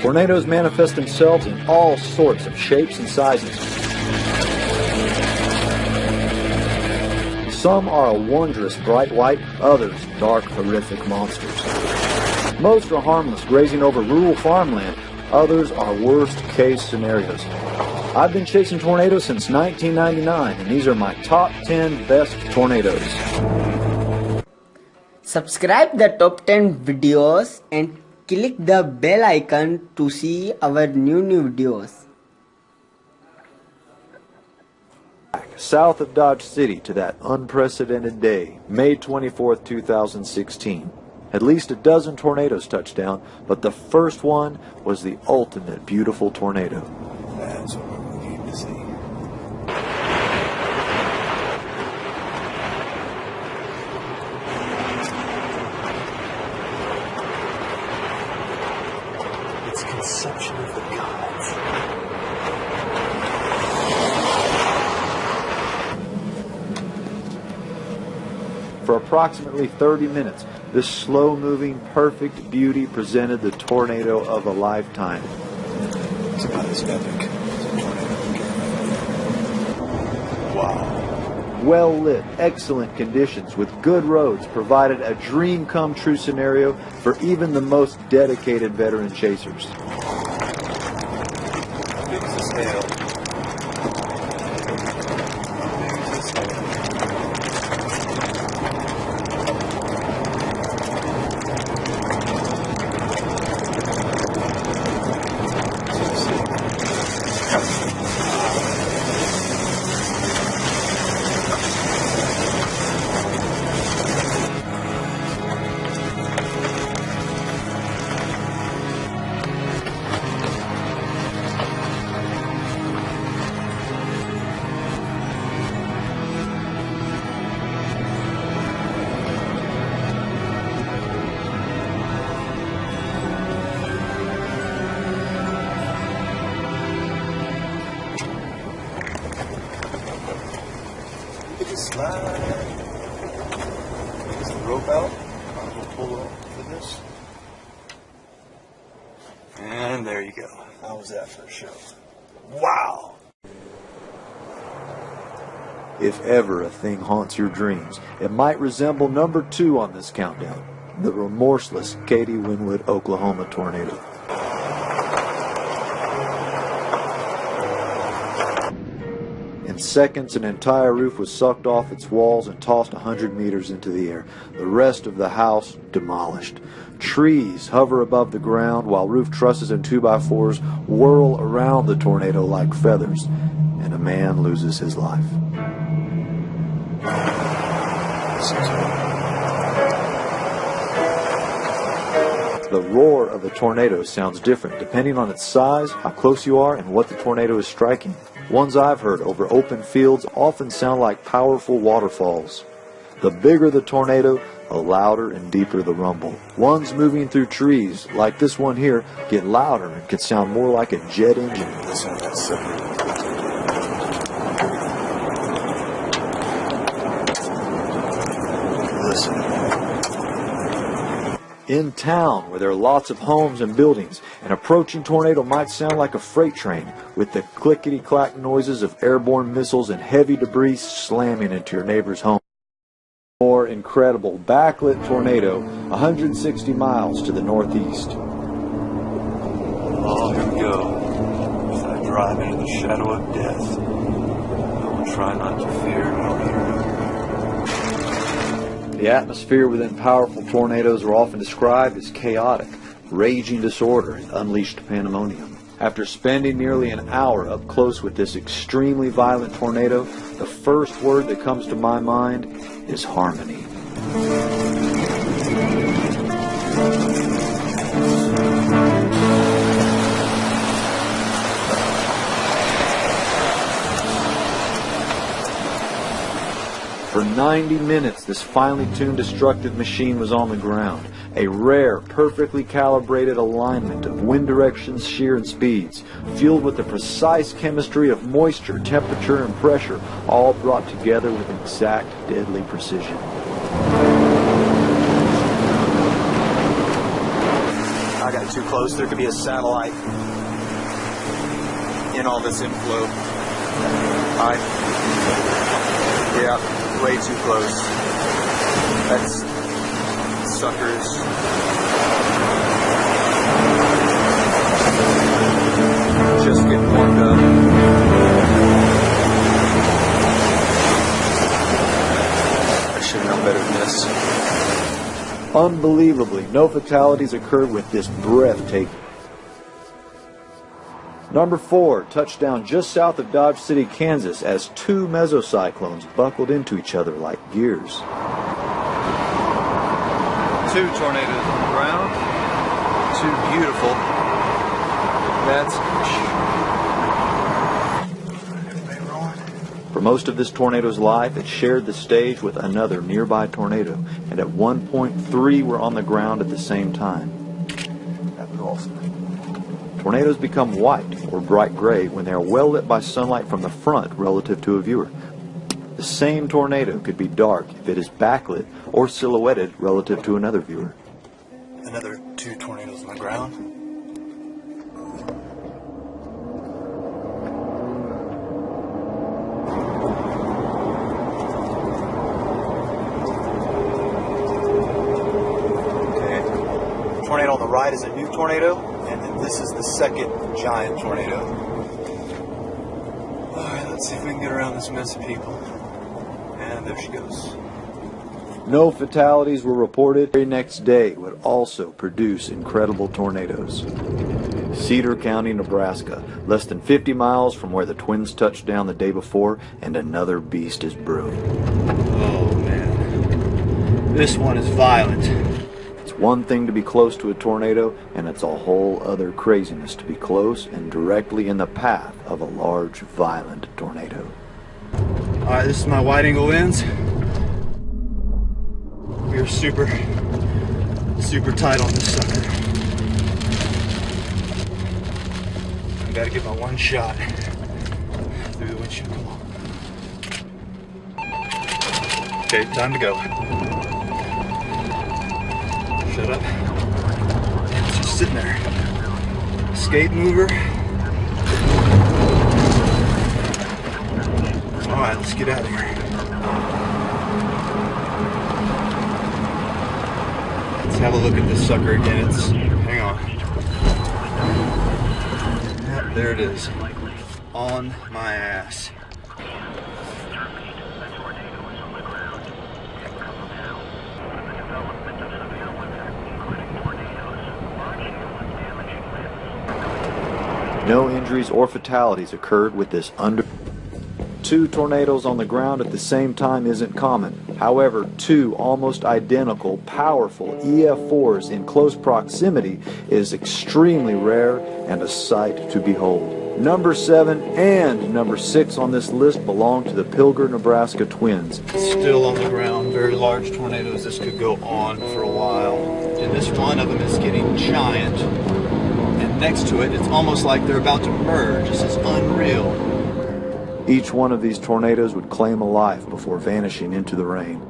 Tornadoes manifest themselves in all sorts of shapes and sizes. Some are a wondrous bright white, others dark, horrific monsters. Most are harmless, grazing over rural farmland. Others are worst-case scenarios. I've been chasing tornadoes since 1999, and these are my top 10 best tornadoes. Subscribe the top 10 videos and click the bell icon to see our new videos. South of Dodge City to that unprecedented day, May 24th, 2016. At least a dozen tornadoes touched down, but the first one was the ultimate beautiful tornado. That's what we're looking to see. It's conception of the gods. For approximately 30 minutes, this slow-moving, perfect beauty presented the tornado of a lifetime. It's about as epic as a tornado can get. Wow. Well-lit, excellent conditions with good roads provided a dream-come-true scenario for even the most dedicated veteran chasers. How big is this hail? Slide. Is the rope out? We'll pull up for this. And there you go. How was that for a show? Wow! If ever a thing haunts your dreams, it might resemble number 2 on this countdown, the remorseless Katy Winwood, Oklahoma tornado. In seconds, an entire roof was sucked off its walls and tossed 100 meters into the air. The rest of the house demolished. Trees hover above the ground while roof trusses and 2x4s whirl around the tornado like feathers, and a man loses his life. The roar of a tornado sounds different depending on its size, how close you are, and what the tornado is striking. Ones I've heard over open fields often sound like powerful waterfalls. The bigger the tornado, the louder and deeper the rumble. Ones moving through trees, like this one here, get louder and can sound more like a jet engine. Listen to that sucker. Listen to that. In town, where there are lots of homes and buildings, an approaching tornado might sound like a freight train, with the clickety-clack noises of airborne missiles and heavy debris slamming into your neighbor's home. More incredible backlit tornado 160 miles to the northeast. Oh, here we go. As I drive into the shadow of death, I will try not to fear nor hear. The atmosphere within powerful tornadoes are often described as chaotic, raging disorder, and unleashed pandemonium. After spending nearly an hour up close with this extremely violent tornado, the first word that comes to my mind is harmony. For 90 minutes, this finely tuned destructive machine was on the ground. A rare, perfectly calibrated alignment of wind directions, shear, and speeds, fueled with the precise chemistry of moisture, temperature, and pressure, all brought together with exact, deadly precision. I gotta getting too close. There could be a satellite in all this inflow. Yeah, way too close. That's suckers. Just getting warmed up. I should have known better than this. Unbelievably, no fatalities occurred with this breathtaking. Number 4, touchdown just south of Dodge City, Kansas, as two mesocyclones buckled into each other like gears. 2 tornadoes on the ground. 2 beautiful. That's For most of this tornado's life, it shared the stage with another nearby tornado, and at one point 3 were on the ground at the same time. that was awesome. Tornadoes become white or bright gray when they are well lit by sunlight from the front relative to a viewer. The same tornado could be dark if it is backlit or silhouetted relative to another viewer. Another 2 tornadoes on the ground. Okay. The tornado on the right is a new tornado, and then this is the second giant tornado. Alright, let's see if we can get around this mess of people. And there she goes. No fatalities were reported. The very next day would also produce incredible tornadoes. Cedar County, Nebraska, less than 50 miles from where the twins touched down the day before, and another beast is brewing. Oh man, this one is violent. It's one thing to be close to a tornado, and it's a whole other craziness to be close and directly in the path of a large, violent tornado. Alright, this is my wide angle lens. We are super tight on this sucker. I gotta get my one shot through the windshield. Come on. Okay, time to go. Shut up. It's just sitting there. Escape mover. Alright, let's get out of here. Let's have a look at this sucker again. Hang on. Yep, there it is. On my ass. No injuries or fatalities occurred with this under. 2 tornadoes on the ground at the same time isn't common. However, 2 almost identical, powerful EF4s in close proximity is extremely rare and a sight to behold. Number 7 and number 6 on this list belong to the Pilger, Nebraska twins. Still on the ground, very large tornadoes. This could go on for a while. And this one of them is getting giant. And next to it, it's almost like they're about to merge. This is unreal. Each one of these tornadoes would claim a life before vanishing into the rain.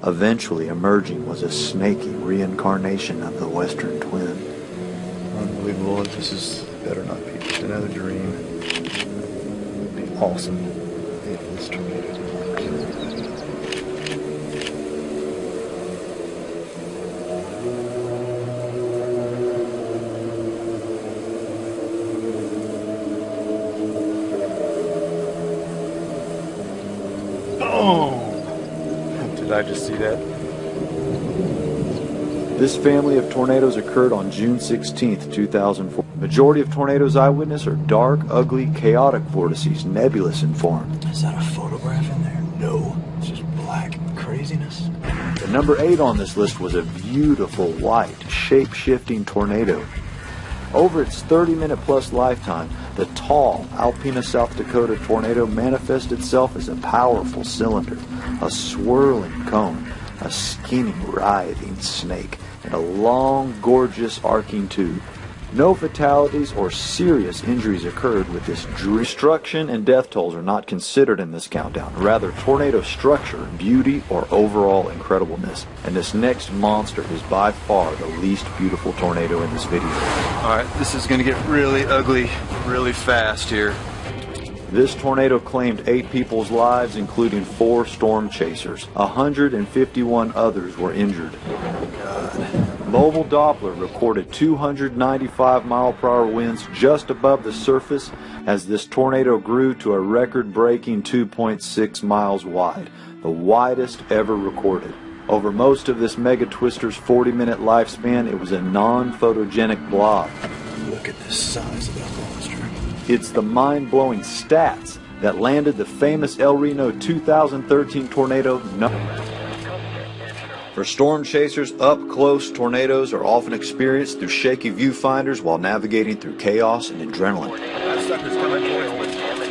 Eventually emerging was a snaky reincarnation of the Western twin. Unbelievable. This better not be just another dream. It'd be awesome if this tornado Did I just see that? This family of tornadoes occurred on June 16th, 2004. Majority of tornadoes I witness are dark, ugly, chaotic vortices, nebulous in form. Is that a photograph in there? No. It's just black craziness. The number 8 on this list was a beautiful, white, shape-shifting tornado. Over its 30-minute plus lifetime, the tall Alpena, South Dakota tornado manifests itself as a powerful cylinder, a swirling cone, a skinny, writhing snake, and a long, gorgeous, arcing tube. No fatalities or serious injuries occurred with this destruction, and death tolls are not considered in this countdown. Rather, tornado structure, beauty, or overall incredibleness. And this next monster is by far the least beautiful tornado in this video. Alright, this is going to get really ugly really fast here. This tornado claimed 8 people's lives, including 4 storm chasers. 151 others were injured. Mobile Doppler recorded 295-mile-per-hour winds just above the surface as this tornado grew to a record-breaking 2.6 miles wide, the widest ever recorded. Over most of this mega twister's 40-minute lifespan, it was a non-photogenic blob. Look at the size of that monster. It's the mind-blowing stats that landed the famous El Reno 2013 tornado. For storm chasers, up-close tornadoes are often experienced through shaky viewfinders while navigating through chaos and adrenaline.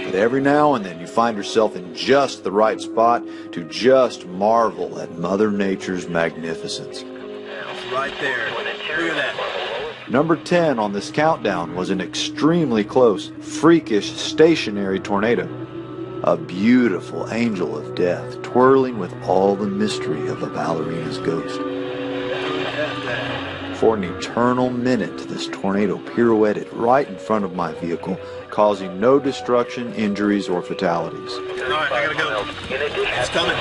But every now and then you find yourself in just the right spot to just marvel at Mother Nature's magnificence. Right there. Look at that. Number 10 on this countdown was an extremely close, freakish, stationary tornado. A beautiful angel of death, twirling with all the mystery of a ballerina's ghost. For an eternal minute, this tornado pirouetted right in front of my vehicle, causing no destruction, injuries, or fatalities. All right, I gotta go. It's coming.